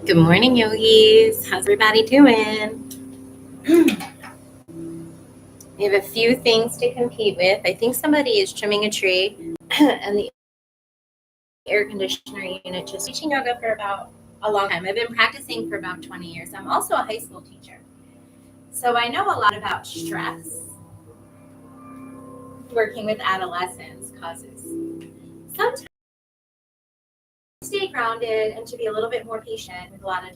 Good morning, yogis. How's everybody doing? We have a few things to compete with. I think somebody is trimming a tree, and the air conditioner unit just teaching yoga for about a long time. I've been practicing for about 20 years. I'm also a high school teacher. So I know a lot about stress working with adolescents causes. Sometimes stay grounded and to be a little bit more patient with a lot of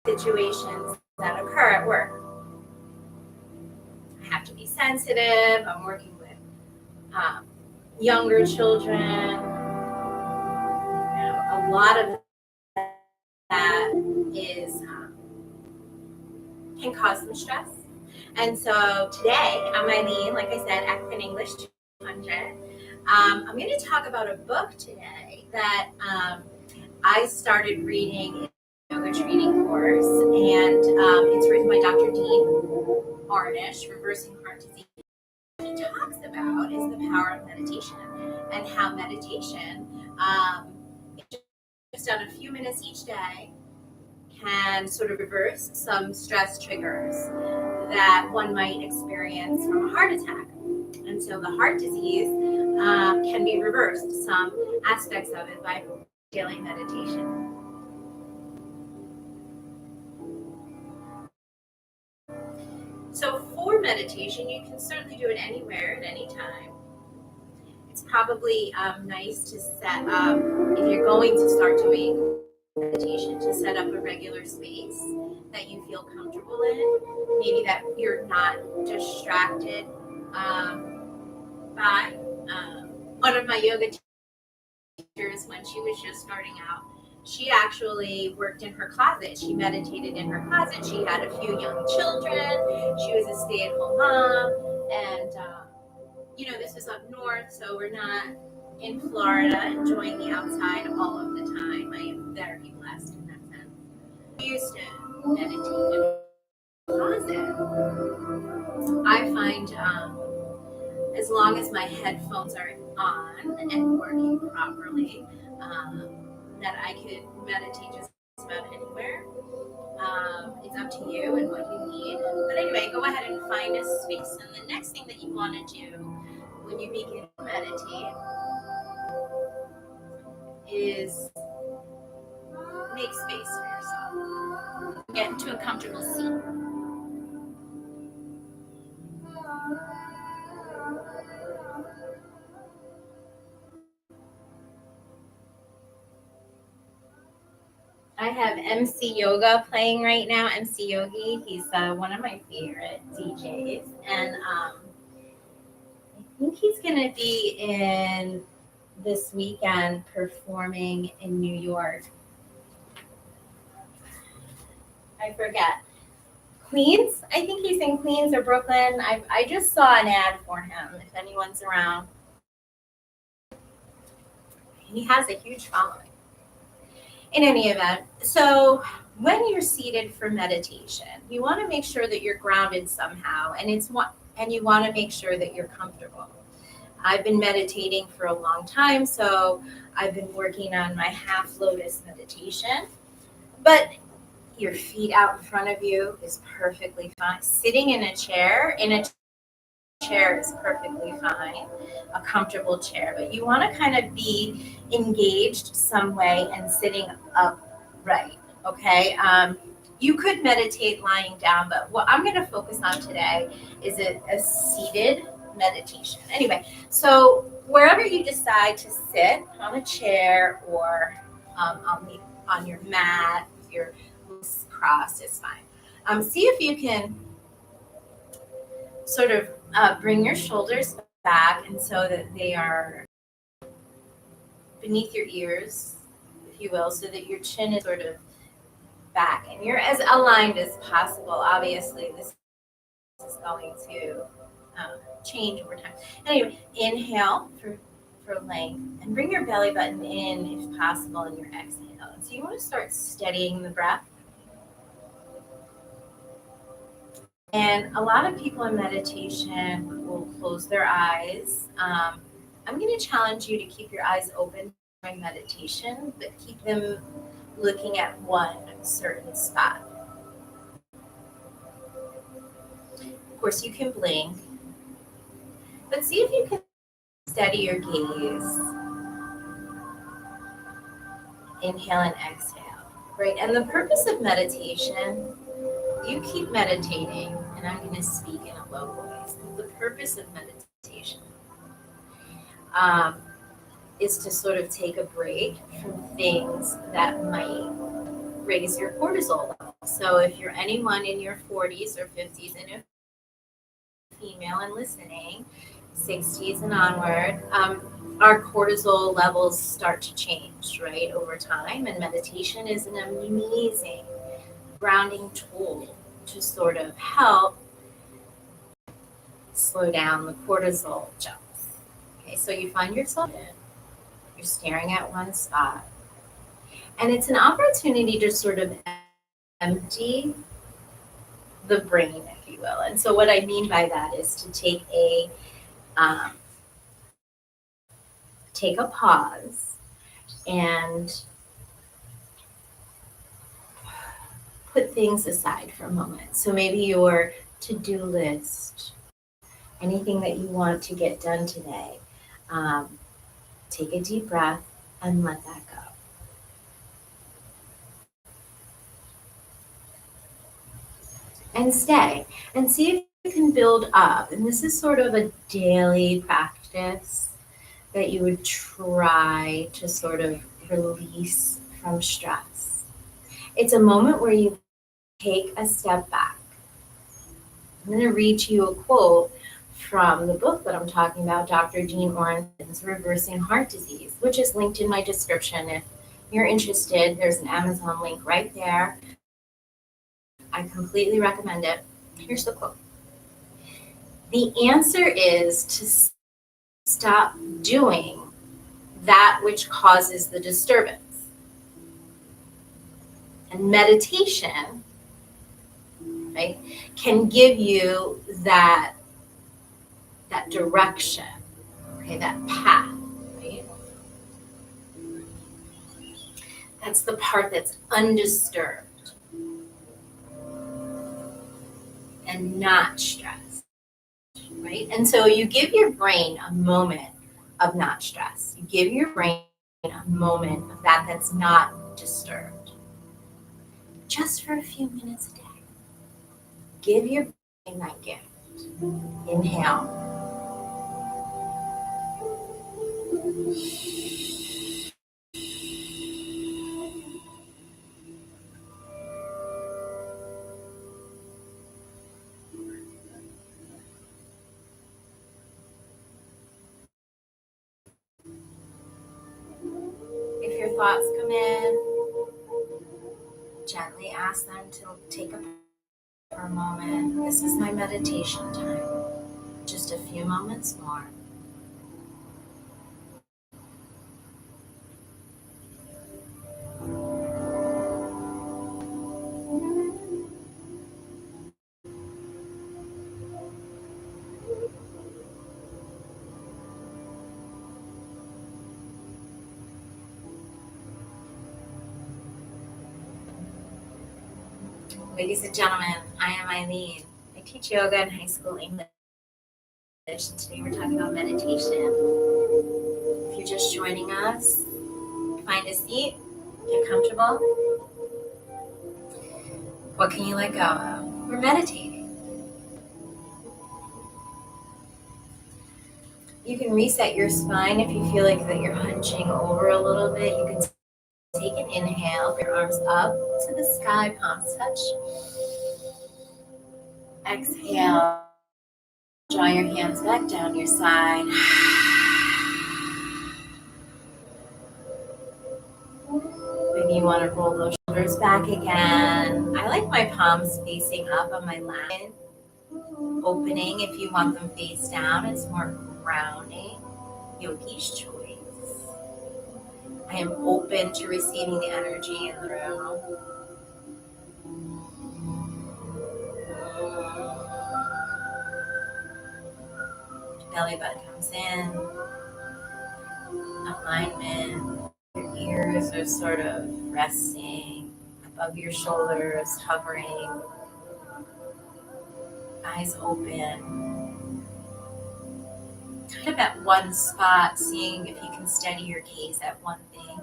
situations that occur at work. I have to be sensitive. I'm working with younger children. A lot of that is can cause some stress. And so today, I'm Eileen, like I said, at QuinnEnglish200. I'm going to talk about a book today that I started reading in a yoga training course, and it's written by Dr. Dean Ornish, Reversing Heart Disease. What he talks about is the power of meditation and how meditation, just done a few minutes each day, can sort of reverse some stress triggers that one might experience from a heart attack. And so the heart disease can be reversed, some aspects of it, by daily meditation. So for meditation, you can certainly do it anywhere at any time. It's probably nice to set up, if you're going to start doing meditation, to set up a regular space that you feel comfortable in. Maybe that you're not distracted by one of my yoga teachers when she was just starting out. She actually worked in her closet. She meditated in her closet. She had a few young children. She was a stay-at-home mom, and this was up north, so we're not in Florida enjoying the outside all of the time. I am very blessed in that sense. I used to meditate in a closet. I find as long as my headphones are on and working properly, that I could meditate just about anywhere. It's up to you and what you need. But anyway, go ahead and find a space. And the next thing that you want to do when you begin to meditate is make space for yourself. Get into a comfortable seat. I have MC Yoga playing right now. MC Yogi, he's one of my favorite DJs, and I think he's going to be in this weekend performing in New York. I forget. Queens? I think he's in Queens or Brooklyn. I just saw an ad for him, if anyone's around. He has a huge following. In any event, so when you're seated for meditation, you want to make sure that you're grounded somehow, and you want to make sure that you're comfortable. I've been meditating for a long time, so I've been working on my half lotus meditation. But your feet out in front of you is perfectly fine. Sitting in a chair is perfectly fine, a comfortable chair, but you want to kind of be engaged some way and sitting upright, okay? You could meditate lying down, but what I'm going to focus on today is a seated meditation. Anyway, so wherever you decide to sit, on a chair or on your mat, if your legs crossed, is fine. See if you can sort of bring your shoulders back, and so that they are beneath your ears, if you will, so that your chin is sort of back and you're as aligned as possible. Obviously, this is going to change over time. Anyway, inhale for length and bring your belly button in if possible in your exhale. So you want to start steadying the breath. And a lot of people in meditation will close their eyes. I'm going to challenge you to keep your eyes open during meditation, but keep them looking at one certain spot. Of course, you can blink, but see if you can steady your gaze. Inhale and exhale, right? And the purpose of meditation, you keep meditating, and I'm going to speak in a low voice. The purpose of meditation is to sort of take a break from things that might raise your cortisol level. So if you're anyone in your 40s or 50s and a female and listening, 60s and onward, our cortisol levels start to change, right, over time. And meditation is an amazing grounding tool to sort of help slow down the cortisol jumps. Okay, so you find yourself you're staring at one spot. And it's an opportunity to sort of empty the brain, if you will. And so what I mean by that is to take a pause and put things aside for a moment. So maybe your to-do list, anything that you want to get done today, take a deep breath and let that go. And stay and see if you can build up. And this is sort of a daily practice that you would try to sort of release from stress. It's a moment where you take a step back. I'm going to read to you a quote from the book that I'm talking about, Dr. Dean Ornish, Reversing Heart Disease, which is linked in my description. If you're interested, there's an Amazon link right there. I completely recommend it. Here's the quote. The answer is to stop doing that which causes the disturbance. And meditation, right, can give you that direction, okay, that path, right? That's the part that's undisturbed and not stressed, right? And so you give your brain a moment of not stress. You give your brain a moment of that's not disturbed. Just for a few minutes a day. Give your brain that gift. Inhale. If your thoughts come in, gently ask them to take a for a moment. This is my meditation time. Just a few moments more. Ladies and gentlemen, I am Eileen. I teach yoga in high school English. Today we're talking about meditation. If you're just joining us, find a seat, get comfortable. What can you let go of? We're meditating. You can reset your spine if you feel like that you're hunching over a little bit. You can take an inhale, your arms up to the sky, palms touch. Exhale, draw your hands back down your side. Maybe you want to roll those shoulders back again. I like my palms facing up on my lap. Opening if you want them face down. It's more grounding. Yogi's choice. I am open to receiving the energy in the room. Belly button comes in. Alignment. Your ears fingers are sort of resting above your shoulders, hovering, eyes open, kind of at one spot, seeing if you can steady your gaze at one thing.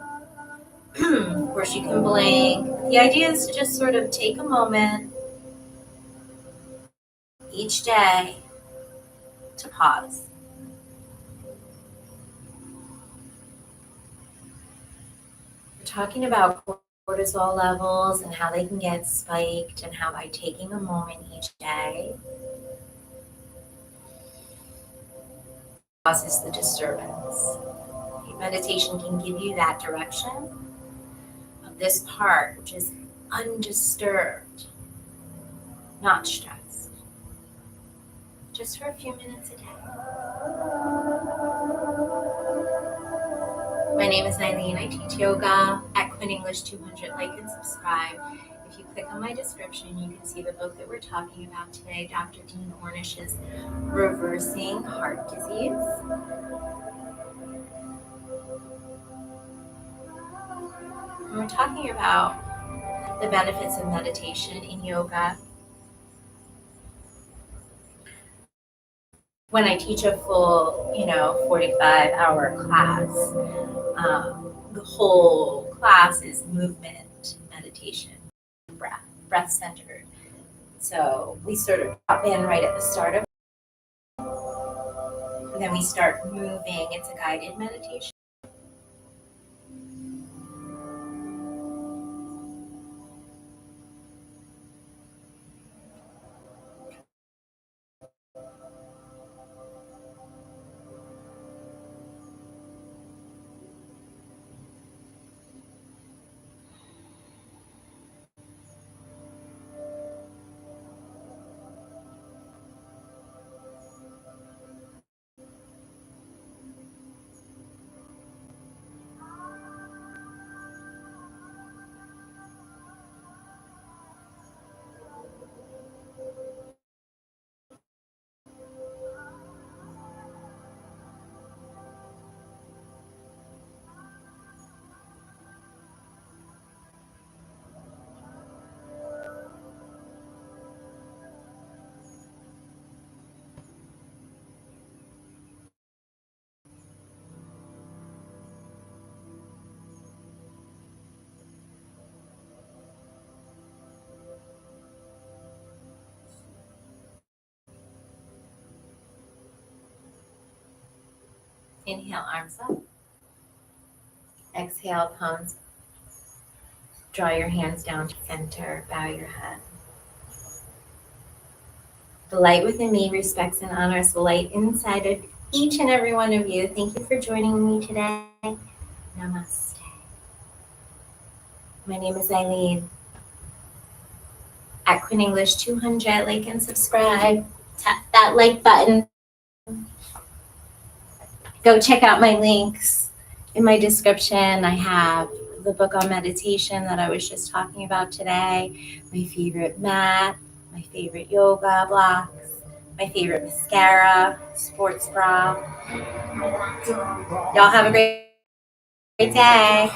Of course, you can blink. The idea is to just sort of take a moment each day to pause. We're talking about cortisol levels and how they can get spiked, and how by taking a moment each day causes the disturbance. Meditation can give you that direction of this part, which is undisturbed, not stressed, just for a few minutes a day. My name is Eileen. I teach yoga at QuinnEnglish200. Like and subscribe. If you click on my description, you can see the book that we're talking about today, Dr. Dean Ornish's Reversing Heart Disease. And we're talking about the benefits of meditation in yoga. When I teach a full, 45-hour class, the whole class is movement, meditation, breath centered. So we sort of drop in right at the start of it, and then we start moving. It's a guided meditation. Inhale, arms up. Exhale, palms. Draw your hands down to center. Bow your head. The light within me respects and honors the light inside of each and every one of you. Thank you for joining me today. Namaste. My name is Eileen. At QuinnEnglish200, like and subscribe. Tap that like button. Go check out my links in my description. I have the book on meditation that I was just talking about today, my favorite mat, my favorite yoga blocks, my favorite mascara, sports bra. Y'all have a great day.